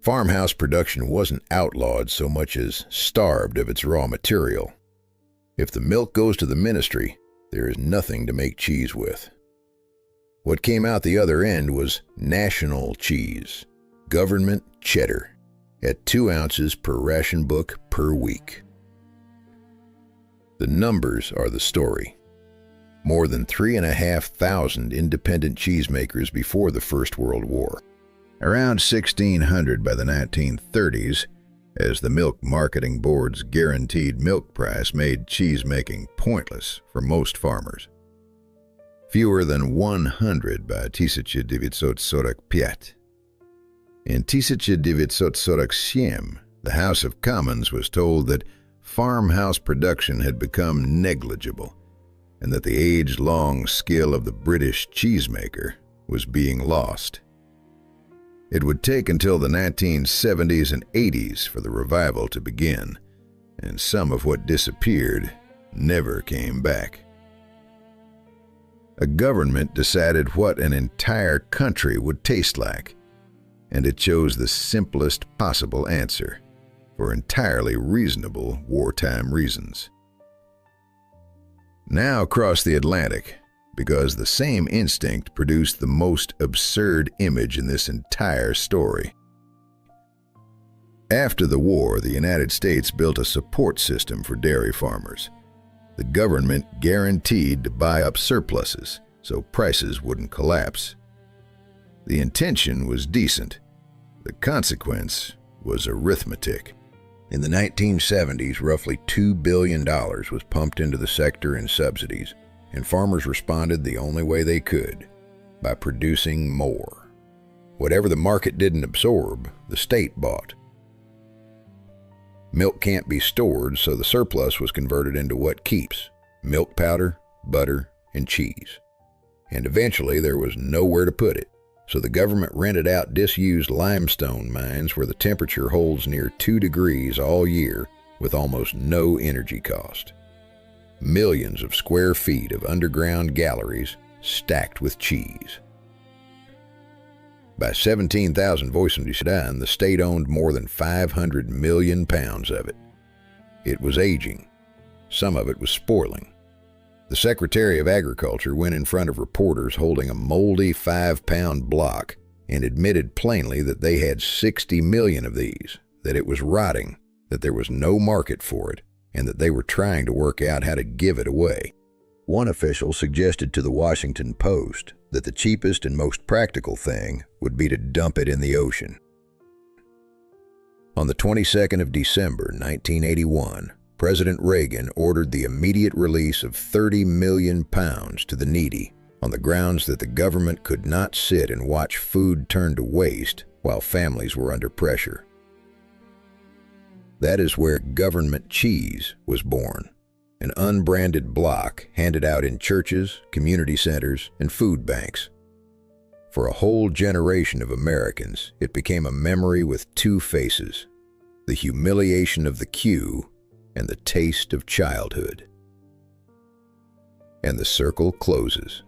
Farmhouse production wasn't outlawed so much as starved of its raw material. If the milk goes to the ministry, there is nothing to make cheese with. What came out the other end was national cheese, government cheddar, at 2 ounces per ration book per week. The numbers are the story. More than 3,500 independent cheesemakers before the First World War. Around 1,600 by the 1930s, as the Milk Marketing Board's guaranteed milk price made cheesemaking pointless for most farmers. Fewer than 100 by 1945. In 1947, the House of Commons was told that farmhouse production had become negligible, and that the age-long skill of the British cheesemaker was being lost. It would take until the 1970s and 80s for the revival to begin, and some of what disappeared never came back. A government decided what an entire country would taste like, and it chose the simplest possible answer, for entirely reasonable wartime reasons. Now across the Atlantic, because the same instinct produced the most absurd image in this entire story. After the war, the United States built a support system for dairy farmers. The government guaranteed to buy up surpluses so prices wouldn't collapse. The intention was decent. The consequence was arithmetic. In the 1970s, roughly $2 billion was pumped into the sector in subsidies, and farmers responded the only way they could, by producing more. Whatever the market didn't absorb, the state bought. Milk can't be stored, so the surplus was converted into what keeps: milk powder, butter, and cheese. And eventually there was nowhere to put it, so the government rented out disused limestone mines where the temperature holds near 2 degrees all year with almost no energy cost. Millions of square feet of underground galleries stacked with cheese. By 17,000 the state owned more than 500 million pounds of it. It was aging. Some of it was spoiling. The Secretary of Agriculture went in front of reporters holding a moldy 5-pound block and admitted plainly that they had 60 million of these, that it was rotting, that there was no market for it, and that they were trying to work out how to give it away. One official suggested to the Washington Post that the cheapest and most practical thing would be to dump it in the ocean. On the 22nd of December, 1981, President Reagan ordered the immediate release of 30 million pounds to the needy on the grounds that the government could not sit and watch food turn to waste while families were under pressure. That is where government cheese was born, an unbranded block handed out in churches, community centers, and food banks. For a whole generation of Americans, it became a memory with two faces: the humiliation of the queue and the taste of childhood. And the circle closes.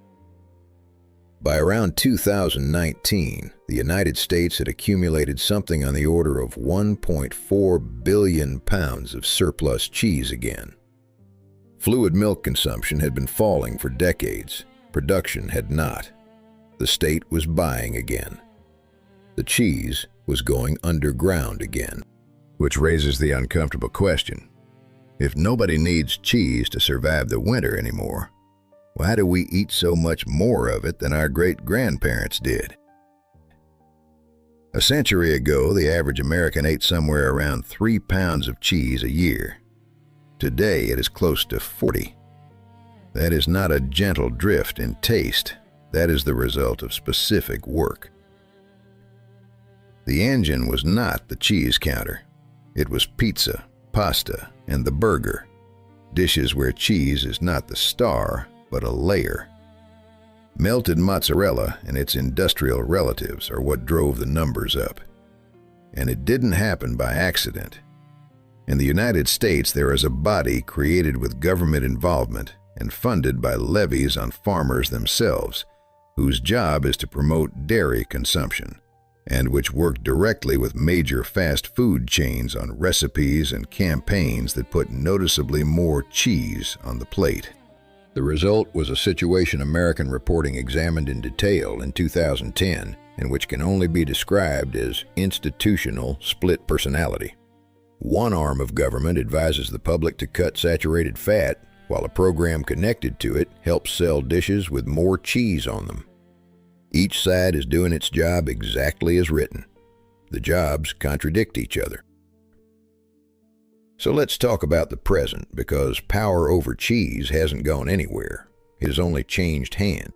By around 2019, the United States had accumulated something on the order of 1.4 billion pounds of surplus cheese again. Fluid milk consumption had been falling for decades. Production had not. The state was buying again. The cheese was going underground again. Which raises the uncomfortable question. If nobody needs cheese to survive the winter anymore, why do we eat so much more of it than our great-grandparents did? A century ago, the average American ate somewhere around 3 pounds of cheese a year. Today, it is close to 40. That is not a gentle drift in taste. That is the result of specific work. The engine was not the cheese counter. It was pizza, pasta, and the burger, dishes where cheese is not the star, but a layer. Melted mozzarella and its industrial relatives are what drove the numbers up. And it didn't happen by accident. In the United States, there is a body created with government involvement and funded by levies on farmers themselves, whose job is to promote dairy consumption, and which work directly with major fast food chains on recipes and campaigns that put noticeably more cheese on the plate. The result was a situation American reporting examined in detail in 2010, and which can only be described as institutional split personality. One arm of government advises the public to cut saturated fat, while a program connected to it helps sell dishes with more cheese on them. Each side is doing its job exactly as written. The jobs contradict each other. So let's talk about the present, because power over cheese hasn't gone anywhere. It has only changed hands.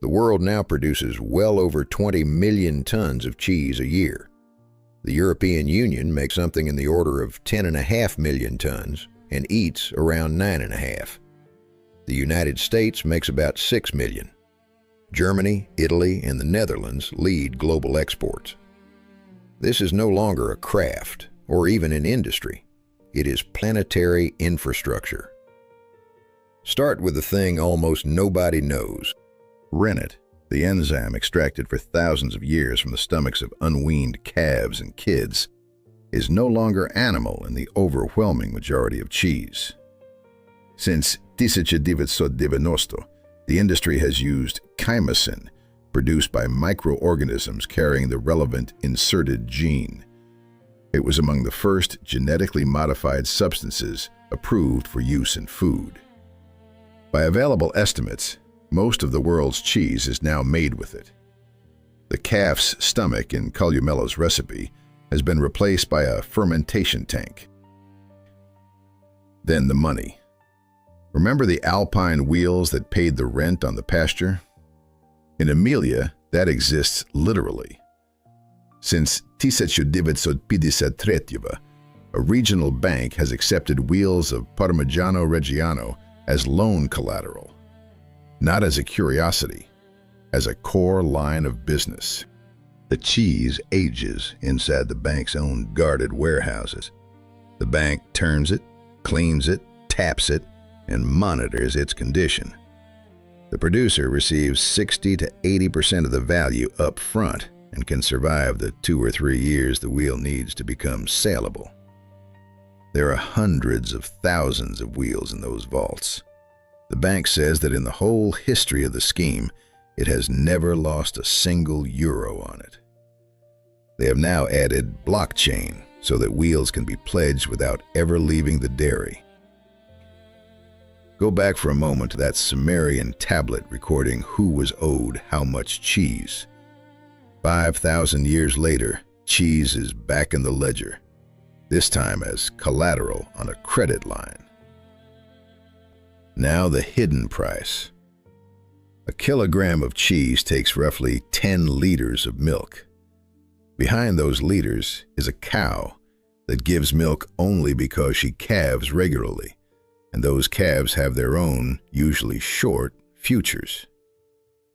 The world now produces well over 20 million tons of cheese a year. The European Union makes something in the order of 10.5 million tons and eats around 9.5. The United States makes about 6 million. Germany, Italy, and the Netherlands lead global exports. This is no longer a craft or even an industry. It is planetary infrastructure. Start with the thing almost nobody knows. Rennet, the enzyme extracted for thousands of years from the stomachs of unweaned calves and kids, is no longer animal in the overwhelming majority of cheese. Since 1990, the industry has used chymosin, produced by microorganisms carrying the relevant inserted gene. It was among the first genetically modified substances approved for use in food. By available estimates, most of the world's cheese is now made with it. The calf's stomach in Columella's recipe has been replaced by a fermentation tank. Then the money. Remember the Alpine wheels that paid the rent on the pasture? In Emilia, that exists literally. Since 1953, a regional bank has accepted wheels of Parmigiano Reggiano as loan collateral, not as a curiosity, as a core line of business. The cheese ages inside the bank's own guarded warehouses. The bank turns it, cleans it, taps it, and monitors its condition. The producer receives 60 to 80% of the value up front and can survive the 2 or 3 years the wheel needs to become saleable. There are hundreds of thousands of wheels in those vaults. The bank says that in the whole history of the scheme, it has never lost a single euro on it. They have now added blockchain so that wheels can be pledged without ever leaving the dairy. Go back for a moment to that Sumerian tablet recording who was owed how much cheese. 5,000 years later, cheese is back in the ledger, this time as collateral on a credit line. Now the hidden price. A kilogram of cheese takes roughly 10 liters of milk. Behind those liters is a cow that gives milk only because she calves regularly, and those calves have their own, usually short, futures.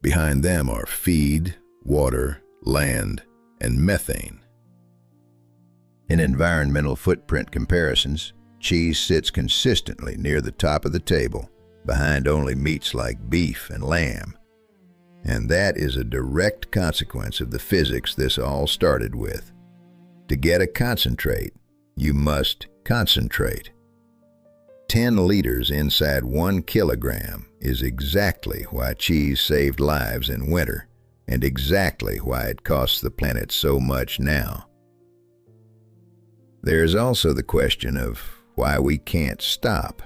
Behind them are feed, water, land, and methane. In environmental footprint comparisons, cheese sits consistently near the top of the table, behind only meats like beef and lamb. And that is a direct consequence of the physics this all started with. To get a concentrate, you must concentrate. 10 liters inside 1 kilogram is exactly why cheese saved lives in winter, and exactly why it costs the planet so much now. There's also the question of why we can't stop.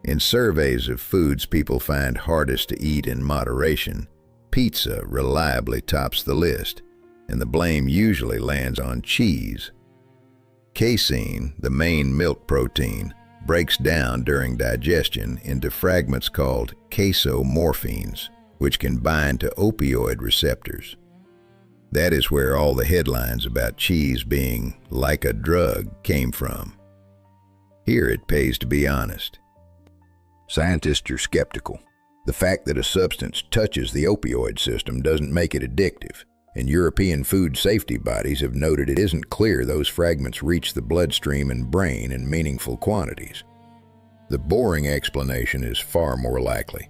In surveys of foods people find hardest to eat in moderation, pizza reliably tops the list, and the blame usually lands on cheese. Casein, the main milk protein, breaks down during digestion into fragments called casomorphines, which can bind to opioid receptors. That is where all the headlines about cheese being like a drug came from. Here it pays to be honest. Scientists are skeptical. The fact that a substance touches the opioid system doesn't make it addictive, and European food safety bodies have noted it isn't clear those fragments reach the bloodstream and brain in meaningful quantities. The boring explanation is far more likely.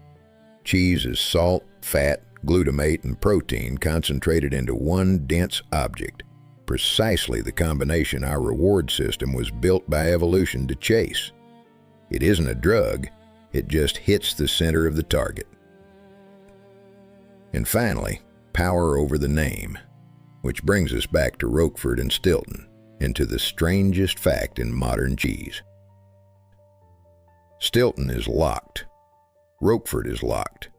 Cheese is salt, fat, glutamate, and protein concentrated into one dense object, precisely the combination our reward system was built by evolution to chase. It isn't a drug, it just hits the center of the target. And finally, power over the name, which brings us back to Roquefort and Stilton, into the strangest fact in modern cheese. Stilton is locked. Roquefort is locked.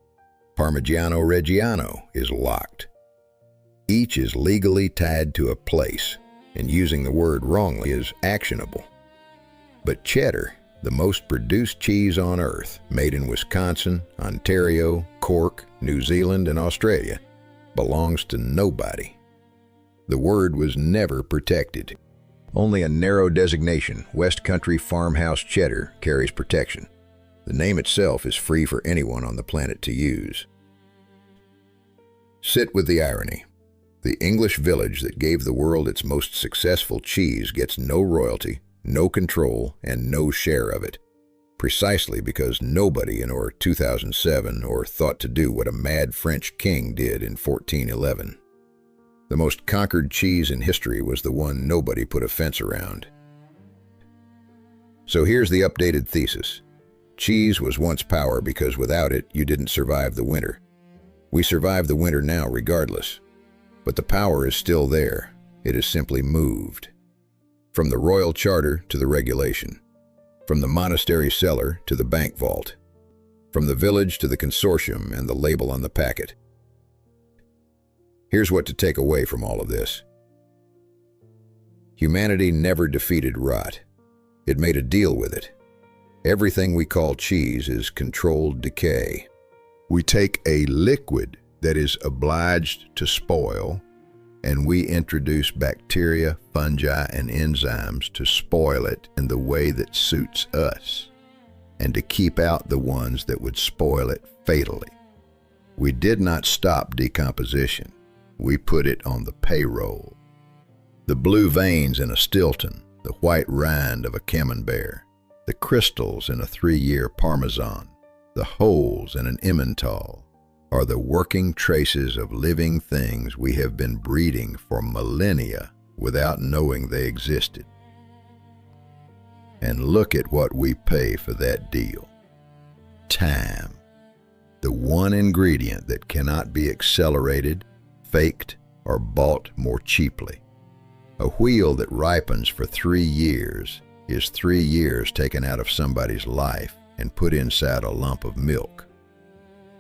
Parmigiano Reggiano is locked. Each is legally tied to a place, and using the word wrongly is actionable. But cheddar, the most produced cheese on earth, made in Wisconsin, Ontario, Cork, New Zealand, and Australia, belongs to nobody. The word was never protected. Only a narrow designation, West Country Farmhouse Cheddar, carries protection. The name itself is free for anyone on the planet to use. Sit with the irony. The English village that gave the world its most successful cheese gets no royalty, no control, and no share of it, precisely because nobody in or 2007 or thought to do what a mad French king did in 1411. The most conquered cheese in history was the one nobody put a fence around. So here's the updated thesis. Cheese was once power because without it, you didn't survive the winter. We survive the winter now regardless. But the power is still there. It is simply moved. From the royal charter to the regulation. From the monastery cellar to the bank vault. From the village to the consortium and the label on the packet. Here's what to take away from all of this. Humanity never defeated rot. It made a deal with it. Everything we call cheese is controlled decay. We take a liquid that is obliged to spoil, and we introduce bacteria, fungi, and enzymes to spoil it in the way that suits us, and to keep out the ones that would spoil it fatally. We did not stop decomposition. We put it on the payroll. The blue veins in a Stilton, the white rind of a camembert, the crystals in a 3-year Parmesan, the holes in an Emmental, are the working traces of living things we have been breeding for millennia without knowing they existed. And look at what we pay for that deal. Time. The one ingredient that cannot be accelerated, faked, or bought more cheaply. A wheel that ripens for 3 years is 3 years taken out of somebody's life and put inside a lump of milk.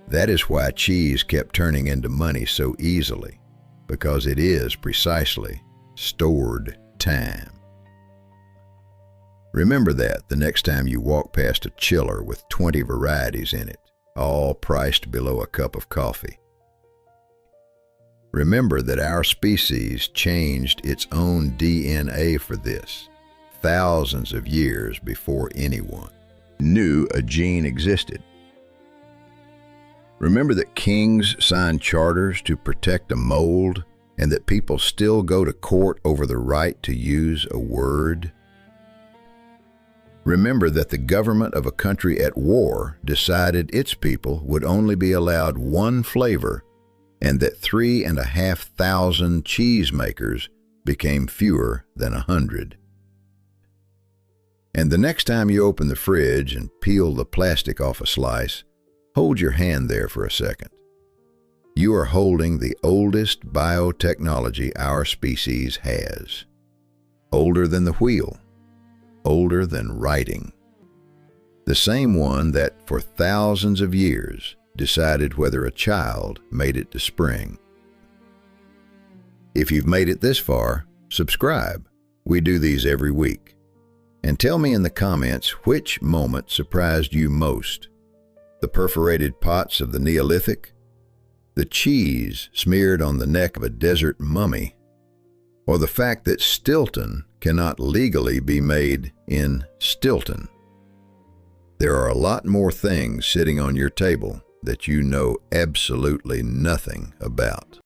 That is why cheese kept turning into money so easily. because it is precisely stored time. Remember that the next time you walk past a chiller with 20 varieties in it, all priced below a cup of coffee. Remember that our species changed its own DNA for this thousands of years before anyone knew a gene existed. Remember that kings signed charters to protect a mold and that people still go to court over the right to use a word. Remember that the government of a country at war decided its people would only be allowed one flavor and that 3,500 cheesemakers became fewer than 100. And the next time you open the fridge and peel the plastic off a slice, hold your hand there for a second. You are holding the oldest biotechnology our species has. Older than the wheel, older than writing. The same one that for thousands of years decided whether a child made it to spring. If you've made it this far, subscribe. We do these every week. And tell me in the comments which moment surprised you most. The perforated pots of the Neolithic, the cheese smeared on the neck of a desert mummy, or the fact that Stilton cannot legally be made in Stilton. There are a lot more things sitting on your table that you know absolutely nothing about.